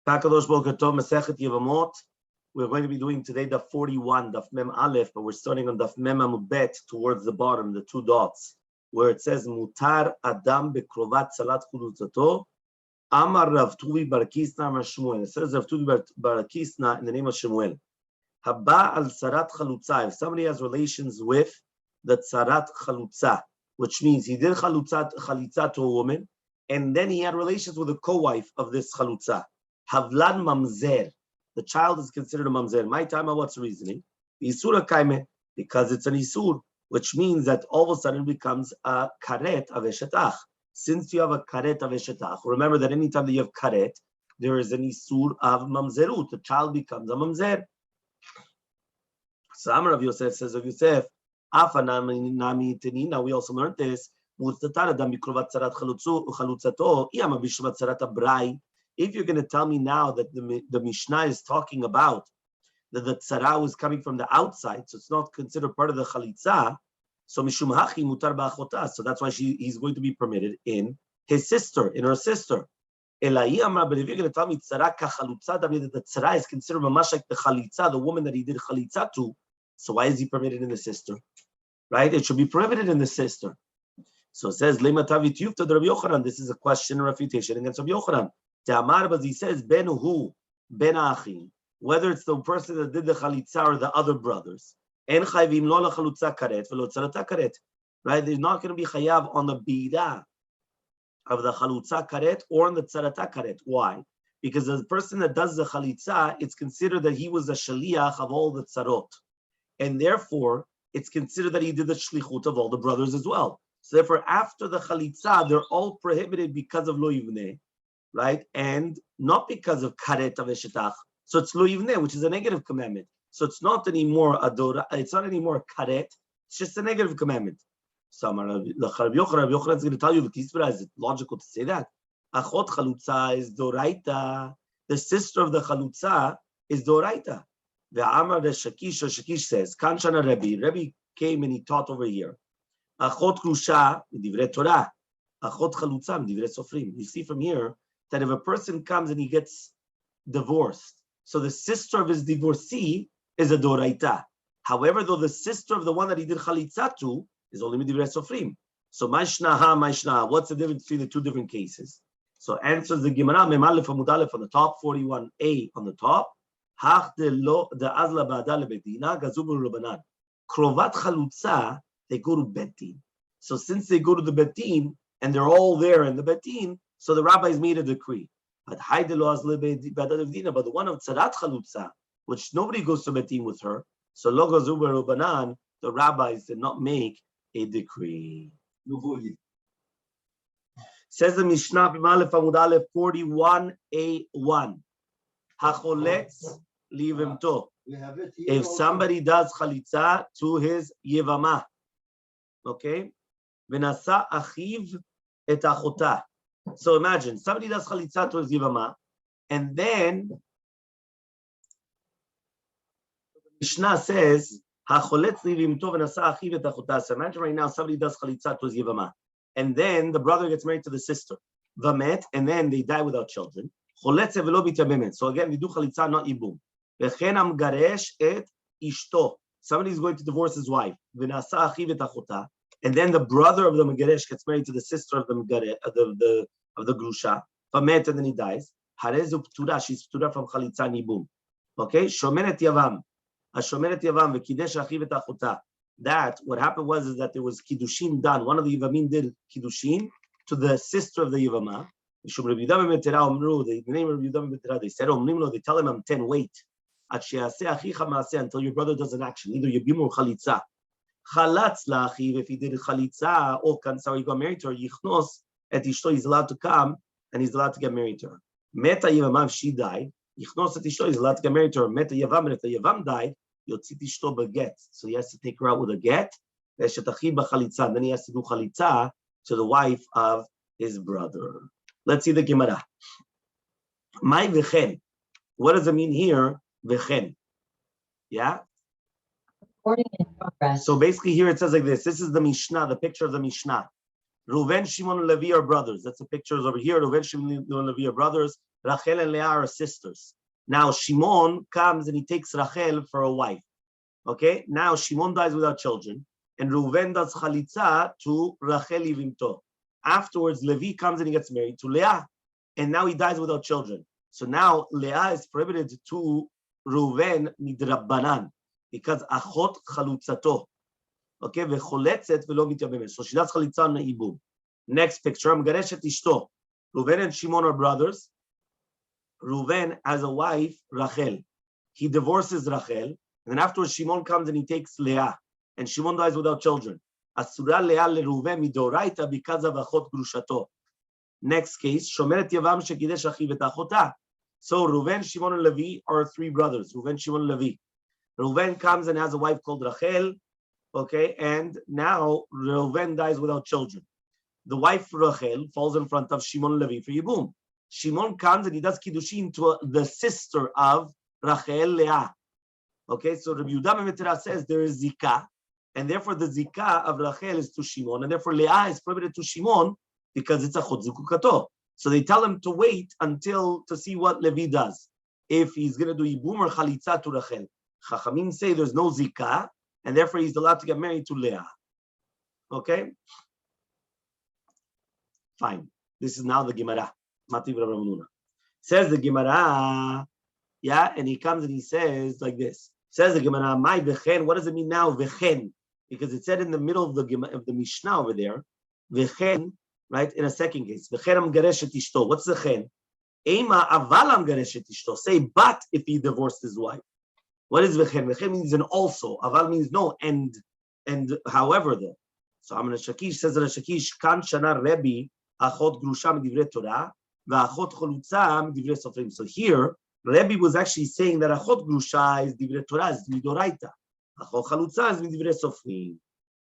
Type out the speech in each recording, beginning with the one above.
Kadosh Boker Tov, Masechet Yevamot. We're going to be doing today Daf 41, Daf Mem Aleph, but we're starting on Daf Mem Amud Bet towards the bottom, the two dots, where it says Mutar Adam bekrovat salat chulutzato. Amar Rav Tuvi bar Kisna Amar Shmuel. It says Rav Tuvi bar Kisna in the name of Shmuel. Haba al sarat chalutza. If somebody has relations with the sarat chalutza, which means he did chalitza to a woman, and then he had relations with a co-wife of this chalutza. Havlan mamzer. The child is considered a mamzer. My time, what's the reasoning? Isura kaime, because it's an isur, which means that all of a sudden it becomes a karet aveshetach. Since you have a karet aveshetach, remember that anytime that you have karet, there is an isur of mamzerut. The child becomes a mamzer. So Amar of Yosef says of Yosef, Afanami Tenina, we also learned this. If you're going to tell me now that the Mishnah is talking about that the tzara was coming from the outside, so it's not considered part of the chalitza, so mishum hachi mutar ba'achota, so that's why he's going to be permitted in his sister, in her sister. But if you're going to tell me tzara kachalutza, that means that the tzara is considered mamash like the chalitza, the woman that he did chalitza to, so why is he permitted in the sister? Right? It should be prohibited in the sister. So it says, this is a question or refutation against Rabbi Yochanan. But he says, Ben hu, Ben achim, whether it's the person that did the chalitza or the other brothers, en chayvim lo la chalutza karet v'lo tzarata karet. Right? They're not going to be chayav on the bida of the chalutza karet or on the tzarata karet. Why? Because the person that does the chalitza, it's considered that he was a shaliach of all the tzarot. And therefore, it's considered that he did the shlichut of all the brothers as well. So therefore, after the chalitza, they're all prohibited because of lo yivneh, right? And not because of karet aveshetach. So it's lo yivneh, which is a negative commandment. So it's not anymore adora. It's not anymore karet. It's just a negative commandment. So Rabbi Yochanan is going to tell you, is it logical to say that? Achot chalutza is doraita. The sister of the chalutza is doraita. The Amar the Shakish says, Kanshana Rabbi came and he taught over here. Achot krusha midivrei Torah, achot chalutza midivrei sofrim. You see from here that if a person comes and he gets divorced, so the sister of his divorcee is a doraita. However, though the sister of the one that he did chalitza to is only midivrei sofrim. So maishnaha, what's the difference between the two different cases? So answers the Gemara Mem Aleph Amud Aleph on the top, 41a on the top. Hach de azla ba'ada lebedina gazubu rubanan. Krovat chalutza, they go to betin. So since they go to the betin and they're all there in the betin, so the rabbis made a decree. But but the one of tzarat chalutza, which nobody goes to betin with her, so lo gazubu rubanan, the rabbis did not make a decree. Says the Mishnah B'malef Amud Aleph 41a1. Hacholetz livimto. If somebody does chalitza to his yevama, okay, v'nasa achiv et achota. So imagine somebody does chalitza to his yevama, and then the Mishnah says hacholetz livimto v'nasa achiv et achota. So imagine right now somebody does chalitza to his yevama, and then the brother gets married to the sister, v'met, and then they die without children. So again, we do chalitza, not ibum. Somebody is going to divorce his wife, and then the brother of the megaresh gets married to the sister of the grusha, and then he dies. She's ptura from chalitza and ibum. Okay, shomeret yavam, v'kidesh achiv et achota. That what happened was is that there was kiddushin done. One of the yivamim did kiddushin to the sister of the yivama. The name of Yudam, they said, they tell him, I'm 10, wait. Until your brother does an action. Either Yibim or Chalitza. Chalatz la'achiv, if he did Chalitza, or Kansar, he got married to her, Yichnos, et Ishto, he's allowed to come, and he's allowed to get married to her. Meta Yevamav, if she died, Yichnos et Ishto, he's allowed to get married to her. Meta Yevam, and if the Yevam died, Yotzit Ishto beget. So he has to take her out with a get. Then he has to do Chalitza to the wife of his brother. Let's see the Gemara. My v'chen. What does it mean here? V'chen. Yeah? Recording in progress. So basically here it says like this. This is the Mishnah, the picture of the Mishnah. Reuven, Shimon, and Levi are brothers. That's the pictures over here. Reuven, Shimon, and Levi are brothers. Rachel and Leah are sisters. Now Shimon comes and he takes Rachel for a wife. Okay, now Shimon dies without children, and Reuven does chalitza to Rachel Yivimto. Afterwards, Levi comes and he gets married to Leah, and now he dies without children. So now Leah is prohibited to Reuven midrabbanan because achot chalutzato. Okay, vecholetzet velo mityabemes. So she does chalitza on ibum. Next picture, Mgareshet ishto. Reuven and Shimon are brothers. Reuven has a wife, Rachel. He divorces Rachel, and then afterwards Shimon comes and he takes Leah, and Shimon dies without children. Asura Leah le Reuven midoraita because of achot grushato. Next case, Shomeret Yavam shekidesh achiv et achota. So Reuven, Shimon, and Levi are three brothers. Reuven, Shimon, and Levi. Reuven comes and has a wife called Rachel. Okay, and now Reuven dies without children. The wife Rachel falls in front of Shimon and Levi for Yibum. Shimon comes and he does kiddushin to the sister of Rachel, Leah. Okay, so Rabbi Yehuda Memetera says there is zikah, and therefore the zikah of Rachel is to Shimon, and therefore Leah is prohibited to Shimon because it's a chod zukukato. So they tell him to wait until to see what Levi does, if he's going to do Yibum or Chalitza to Rachel. Chachamim say there's no zikah, and therefore he's allowed to get married to Leah. Okay? Fine. This is now the Gemara. Mativ Rav Nuna. Says the Gemara, yeah, and he comes and he says like this. Says the Gemara, "My vechen." What does it mean now, vechen? Because it said in the middle of the Mishnah over there, vechen, right? In a second case, vechen am gareshet ishto. What's the chen? Ema aval am gareshet ishto. Say, but if he divorced his wife. What is vechen? Vechen means an also. Aval means no, and however though. So Amar Shakish says that Shakish kan shana Rabbi achot grusha midivrei Torah v'achot cholutza midivrei sofrim. So here Rabbi was actually saying that achot grusha is divrei Torah, is midoraita. Achot chalutza is midivrei sofrim.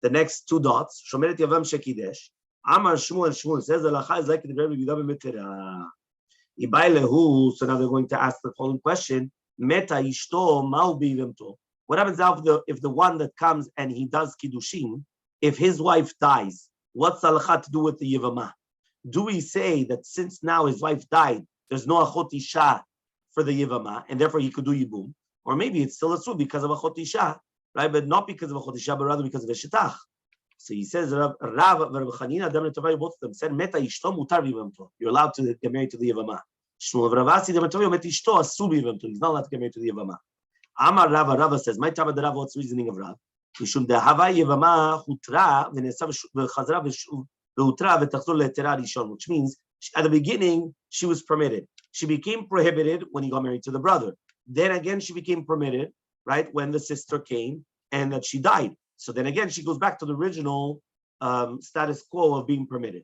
The next two dots, Shomeret Yavam Shekidesh. Amar Shmuel says the halacha is like the Rabbi Yehuda Memetera. Ibai lehu. So now they're going to ask the following question: Meta ishto mau b'yivemto. What happens now if the one that comes and he does kiddushin, if his wife dies? What's the halacha to do with the yivamah? Do we say that since now his wife died, there's no achot isha for the yivamah, and therefore he could do yibum? Or maybe it's still a suit because of achot isha, right? But not because of achot isha, but rather because of a shitach. So he says, Rav Chanina, both of them said, Meta ishto mutar b'yivamto. You're allowed to get married to the yivamah. Shmuel Ravasi Met ishto asu b'yivamto. He's not allowed to get married to the yivamah. Amar Rava says, my Tama Rav, what's the reasoning of Rav? Mishum dehava yivamah hutra v'chazra v'hutra v'tachzor le'tera rishon, which means at the beginning she was permitted. She became prohibited when he got married to the brother. Then again she became permitted, right, when the sister came and that she died. So then again she goes back to the original status quo of being permitted.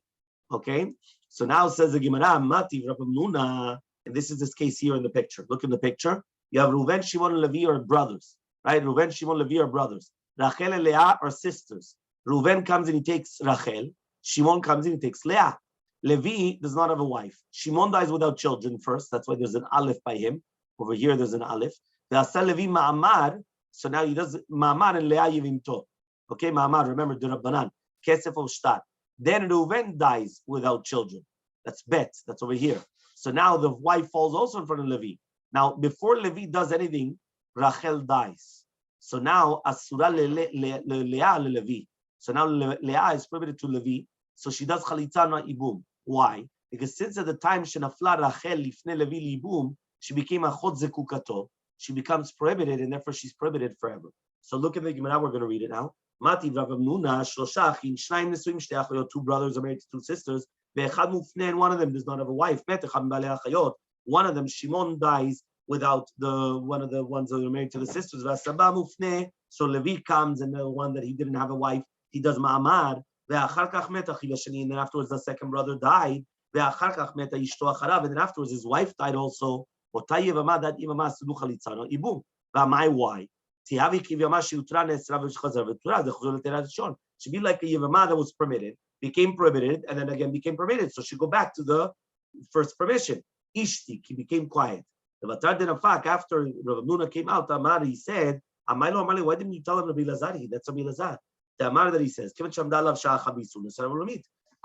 Okay, so now says the Gemara, Mati Rav Nuna, and this is this case here in the picture. Look in the picture. You have Reuven, Shimon, and Levi are brothers, right? Reuven, Shimon, Levi are brothers. Rachel and Leah are sisters. Reuven comes and he takes Rachel. Shimon comes and he takes Leah. Levi does not have a wife. Shimon dies without children first. That's why there's an aleph by him. Over here, there's an aleph. Ve'aseh Levi ma'amar. So now he does ma'amar and Leah yivimto. Okay, ma'amar. Remember the Rabbanan. Kesef of shtar. Then Reuven dies without children. That's bet. That's over here. So now the wife falls also in front of Levi. Now, before Levi does anything, Rachel dies. So now Asura Leah Levi. So now Leah is prohibited to Levi. So she does chalitza na ibum. Why? Because since at the time Shenafla Rachel lifnei Levi ibum, she became a chod zekukato. She becomes prohibited, and therefore she's prohibited forever. So look at the Gemara. We're going to read it now. Mati Rav Nuna shlosha achin shnayim nesuim shtei achayot. Two brothers are married to two sisters. Ve'echad mufnei, and one of them does not have a wife. Bet echad b'alei achayot. One of them, Shimon, dies without one of the ones that are married to the sisters. V'asaba mufnei. So Levi comes, and the one that he didn't have a wife, he does ma'amar. Ve'achar kach met achiv hashani, and then afterwards the second brother died. Ve'achar kach met ishto acharav, and then afterwards his wife died also. Otay yevamah, that yevamah sudu chalitza no ibum. V'amai why? Should be like a Yevamah that was permitted, became prohibited, and then again became permitted. So she go back to the first permission. Ishtik, he became quiet. After Rav Nuna came out, Amar, he said, why didn't you tell him Rabbi Lazar? That's Rabbi Lazar. The Amar that he says,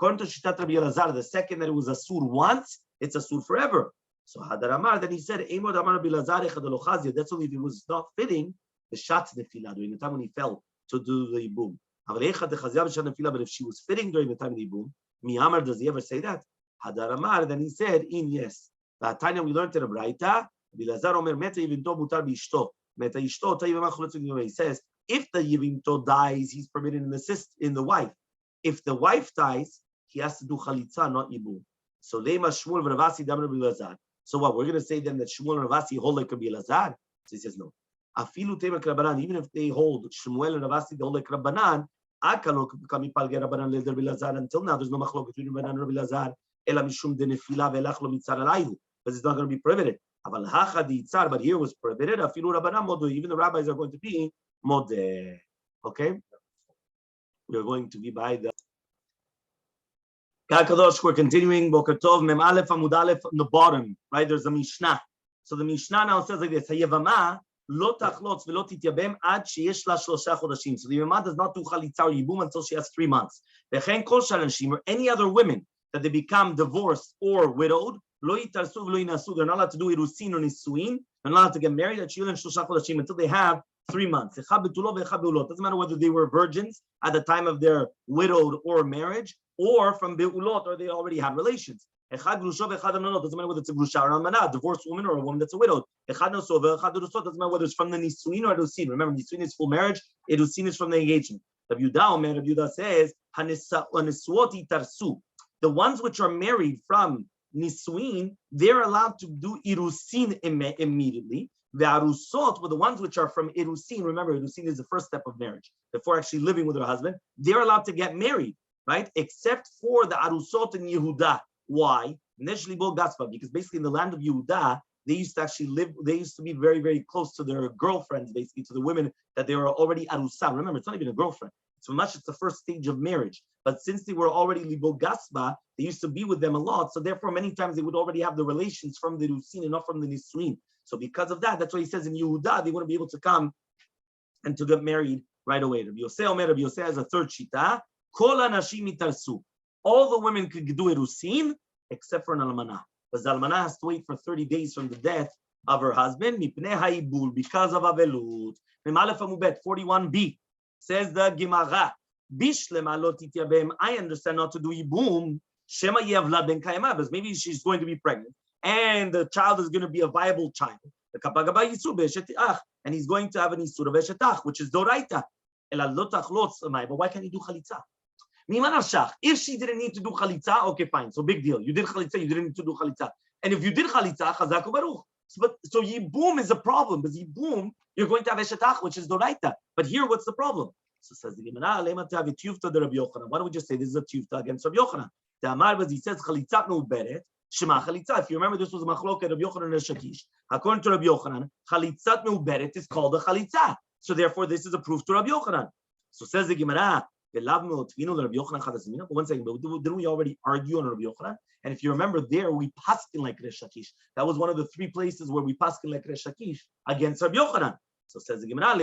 According to Shitat Rabbi Elazar, the second that it was asur once, it's asur forever. So Hadar Amar, then he said, Eimod Amar Rabbi Elazar echad lo chazia. That's only if it was not fitting, the shatz nefila, during the time when he fell to do the yibum. But if she was fitting during the time of the yibum, Mi Amar, does he ever say that? Hadar Amar, then he said, yes. The time we learned in the Braita, Elazar Omer Meta Yivimto Mutar Bishto. Meta Ishto Tayivama Chulotzu. He says, if the Yivimto dies, he's permitted in the wife. If the wife dies, he has to do chalitza, not yibum. So Lema Shmuel v'Ravasi Dam Rabbi Elazar. So what? We're going to say then that Shmuel and Ravasi hold like Rabbi Elazar? So he says no. Afilu Temak Rabbanan. Even if they hold Shmuel and Ravasi, they hold like Rabbanan. Akalok kami palge Rabbanan leder Rabbi Elazar. Until now, there's no machlok between Rabbanan and Rabbi Elazar. Ela mishum de nefila ve'elach lo mitzar alayhu. But it's not going to be prohibited. Aval hacha di itzar, but here was prohibited. Afilu Rabbanan modu. Even the rabbis are going to be modeh. Okay. We're going to be by the. We're continuing. Boker Tov, Mem Aleph Amud Aleph on the bottom, right? There's a Mishnah. So the Mishnah now says like this: Hayevama lo tachlotz velo tityabem ad sheyesh la shlosha chodashim. So the Yevama does not do chalitza or yibum until she has 3 months. Vechen kol shalashim, or any other women that they become divorced or widowed, lo yitarsu velo yinasu. They're not allowed to do irusin or nisuin. They're not allowed to get married at sheyel and shlosha chodashim until they have 3 months. Doesn't matter whether they were virgins at the time of their widowed or marriage, or from beulot, or they already had relations. Doesn't matter whether it's a grusha or almana, a divorced woman or a woman that's a widow. Doesn't matter whether it's from the nisuin or erusin. Remember, nisuin is full marriage, erusin is from the engagement. Rabbi Yehuda says, the ones which are married from nisuin, they're allowed to do irusin immediately. The arusot were the ones which are from irusin. Remember, irusin is the first step of marriage. Before actually living with her husband, they're allowed to get married, right? Except for the arusot in Yehuda. Why? Because basically in the land of Yehuda, they used to actually live, they used to be very, very close to their girlfriends, basically, to the women that they were already arusa. Remember, it's not even a girlfriend. So much it's the first stage of marriage. But since they were already libo gaspa, they used to be with them a lot. So therefore, many times they would already have the relations from the rusin and not from the nisuin. So because of that, that's why he says in Yehuda, they wouldn't be able to come and to get married right away. Rabbi Yosef has a third shita. Kol anashim itarsu. All the women could do erusin except for an almana. Because the almana has to wait for 30 days from the death of her husband, mipnei haibul, because of avelut. Memalef amubet 41b says the Gemara, bishlema lo tityabem. I understand not to do ibum. Shema yevlad ben kayama, because maybe she's going to be pregnant and the child is going to be a viable child. And he's going to have an isur b'shetach, which is doraita. But why can't he do chalitza? If she didn't need to do chalitza, okay, fine. So big deal. You did chalitza, you didn't need to do chalitza. And if you did chalitza, chazak u'baruch. So yibum is a problem. Because yibum, you're going to have eshetach, which is doraita. But here, what's the problem? So says the Gemara, why don't we just say this is a tiyufta against Rabbi Yochanan? The Amar, he says chalitza me'uberet. Shema chalitza. If you remember, this was a machloket Rabbi Yochanan and Shakish. According to Rabbi Yochanan, chalitzat me'uberet is called a chalitza. So therefore, this is a proof to Rabbi Yochanan. So says the Gemara, one second, but didn't we already argue on Rabbi Yochanan? And if you remember there, we paskin like Resh Lakish. That was one of the 3 places where we paskin like Resh Lakish against Rabbi Yochanan. So says the Gemara,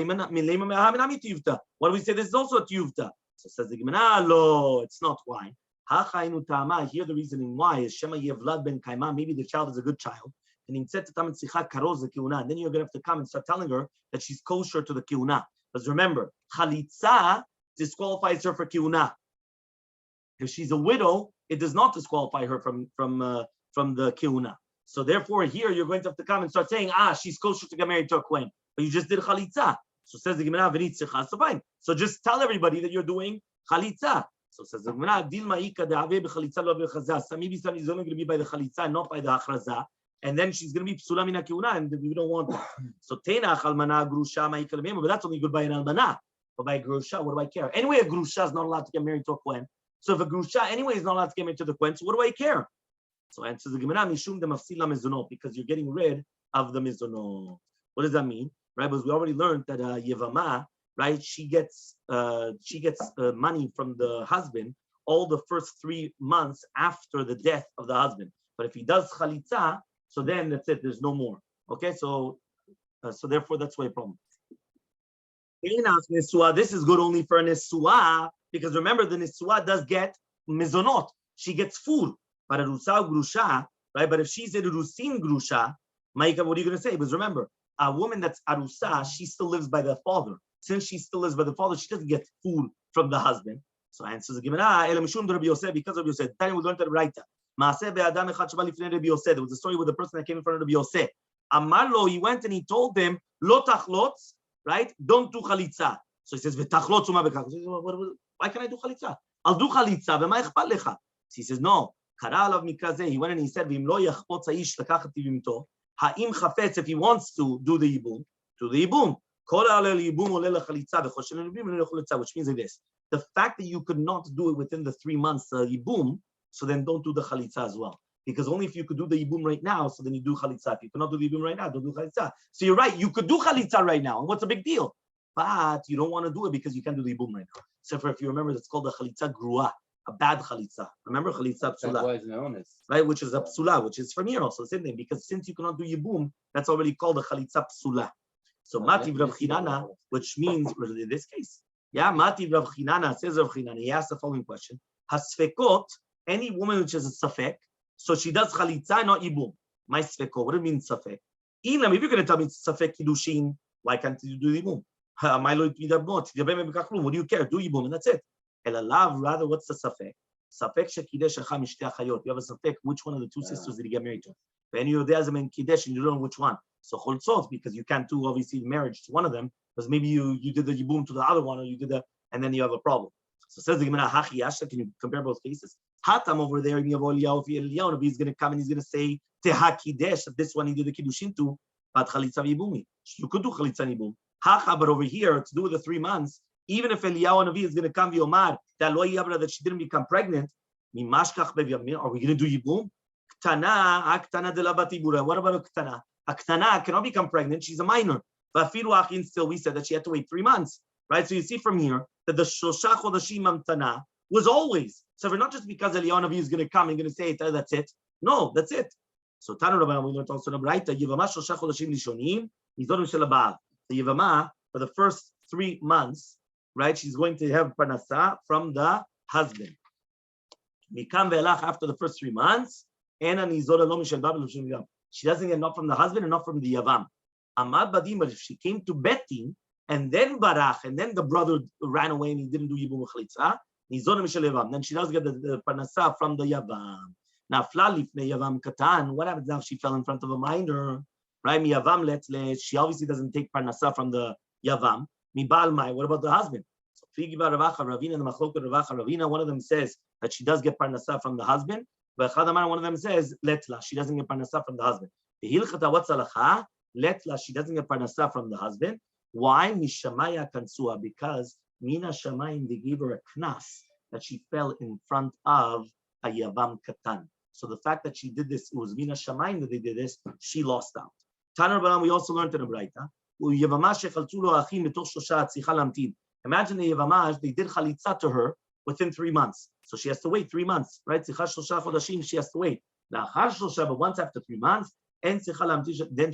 why do we say this is also a tiyuvta? So says the Gemara, no, it's not. Why? Here the reasoning why is Shema Yevlad ben Kaima, maybe the child is a good child. And then you're going to have to come and start telling her that she's kosher to the kiuna. Because remember, chalitza disqualifies her for kiuna. If she's a widow, it does not disqualify her from the kiuna. So therefore, here you're going to have to come and start saying, she's kosher to get married to a queen, but you just did chalitza. So says the Gemara, so fine. So just tell everybody that you're doing chalitza. So says the Gemara, so maybe somebody's only going to be by the chalitza, not by the achraza. And then she's going to be psula mina kiuna, and we don't want that. So teinach almana grusha ma'ikal mema, but that's only good by an almana. But by grusha, what do I care? Anyway, a grusha is not allowed to get married to a kohen. So if a grusha anyway is not allowed to get married to the kohen, so what do I care? So answers the Gemara, mishum de mafsila mezonot, because you're getting rid of the mezonot. What does that mean? Right? Because we already learned that Yevama, right? She gets money from the husband all the first 3 months after the death of the husband. But if he does chalitza, so then that's it. There's no more. Okay, so therefore that's why a problem. This is good only for a nesua, because remember the nesua does get mezonot. She gets food. But arusa grusha, right? But if she's a rusin grusha, Maika, what are you going to say? Because remember, a woman that's arusa, she still lives by the father. Since she still lives by the father, she doesn't get food from the husband. So answers the Gemara, because of Yosef. Then we learned that right. There was a story with the person that came in front of Rabbi Yosef. Amarlo, he went and he told them, lo tachlotz, right? Don't do chalitza. So he says, v'tachlotz uma bekach. Why can't I do chalitza? I'll do chalitza, v'ma echpat lecha. So he says, no. Kara alav mikazeh. He went and he said, v'im lo yachpot haish lekachat tivimto. Ha'im chafetz, if he wants to do the yibum, do the yibum. Kol alel yibum oleh lechalitza v'choshen yibum oleh lechalitza, which means like this. The fact that you could not do it within the 3 months yibum, so then don't do the chalitza as well. Because only if you could do the yibum right now, so then you do chalitza. If you cannot do the yibum right now, don't do chalitza. So you're right, you could do chalitza right now. And what's the big deal? But you don't want to do it because you can't do the yibum right now. Except for if you remember, it's called the chalitza grua, a bad chalitza. Remember chalitza psula? That's why it's known as. Right, which is a psula, which is from here also, the same thing. Because since you cannot do yibum, that's already called a chalitza psula. So Mativ Rav Chinana, which means, in this case, yeah, Mativ Rav Chinana, says Rav Chinana, he asked the following question. Hasfekot, any woman which is a safek, so she does chalitza, not yibum. My sfekot, what do you mean safek? Ilam, if you're going to tell me it's safek kiddushin, why can't you do yibum? What do you care? Do yibum, and that's it. Elalav, rather, what's the safek? Safek shekidesh acha mishtei achayot. You have a safek, which one of the two sisters did he get married to? When you're there as a man kidesh, and you don't know which one. So choltzot, because you can't do obviously marriage to one of them, because maybe you did the yibum to the other one, or you did the, and then you have a problem. So says the Gemara, Hachi Yasha, can you compare both cases? Hatam over there, he's going to come and he's going to say, Teha Kidesh, this one he did the Kiddushin to, but Chalitza Yibumi. You could do Chalitza Yibum. Hacha, but over here, to do with the 3 months, even if Eliyahu Navi is going to come Yomar, that she didn't become pregnant, are we going to do Yibum? Ktana de la Batibura. What about a Ktana? A Ktana cannot become pregnant, she's a minor. But still, we said that she had to wait 3 months. Right, so you see from here that the Shosha Chodashim Amtana was always. So not just because Eliyahu Navi is going to come and going to say that's it. No, that's it. So Tanu Rabbi, we learned also right. The Yevama Shosha Chodashim Lishonim Mizorim Shel Abal. The Yevama for the first 3 months, right? She's going to have parnasa from the husband. Mikam ve'elach after the first 3 months, Ena Nizora Lo Mishel Babel L'Shim Yavam. She doesn't get not from the husband and not from the Yavam. Amad Badim, but if she came to betting. And then barach, and then the brother ran away and he didn't do yibum chalitza. Then she does get the parnasa from the yavam. Now flalif ne yavam katan. What happens now if she fell in front of a minor? Right? Mi yavam letle. She obviously doesn't take parnasa from the yavam. Mi baal mai. What about the husband? So Figiba Ravacha Ravina, the Machlokah Ravacha Ravina. One of them says that she does get parnasa from the husband. But one of them says letla. She doesn't get parnasa from the husband. The hilchata what's halacha? Letla. She doesn't get parnasa from the husband. Why? Mishamaya kansua, because Mina Shamayim, they gave her a knas that she fell in front of a Yavam Katan. So the fact that she did this, it was Mina Shamayim that they did this, she lost out. Taner Baram, we also learned in the Braita. Imagine the Yevamash, they did chalitza to her within 3 months. So she has to wait 3 months, right? She has to wait. But once after 3 months, then she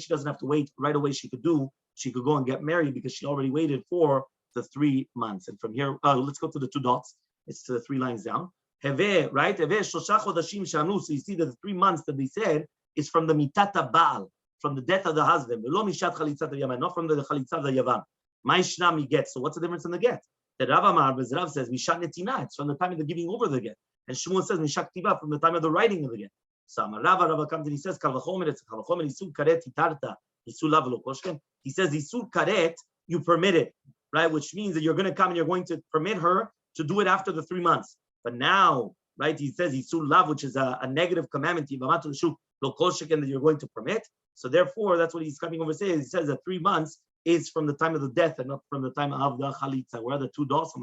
doesn't have to wait right away. She could go and get married because she already waited for the 3 months. And from here, let's go to the 2 dots. It's to the 3 lines down. Heve, right? Heve, shosha chodashim shanu. So you see that the 3 months that they said is from the mitata baal, from the death of the husband. Not from the chalitza of the yavam. My shnami get. So what's the difference in the get? The Rav Amar, Rav says, mishat netina. It's from the time of the giving over the get. And Shmuel says, mishat ktiva, from the time of the writing of the get. So Rava comes and he says, kalvachomer, it's kalvachomer, isur karet hitarta. He says, Isur karet, you permit it, right? Which means that you're going to come and you're going to permit her to do it after the 3 months. But now, right, he says Isur lav, which is a negative commandment, that you're going to permit. So therefore, that's what he's coming over to say. He says that 3 months is from the time of the death and not from the time of the chalitza. Where are the 2 dots?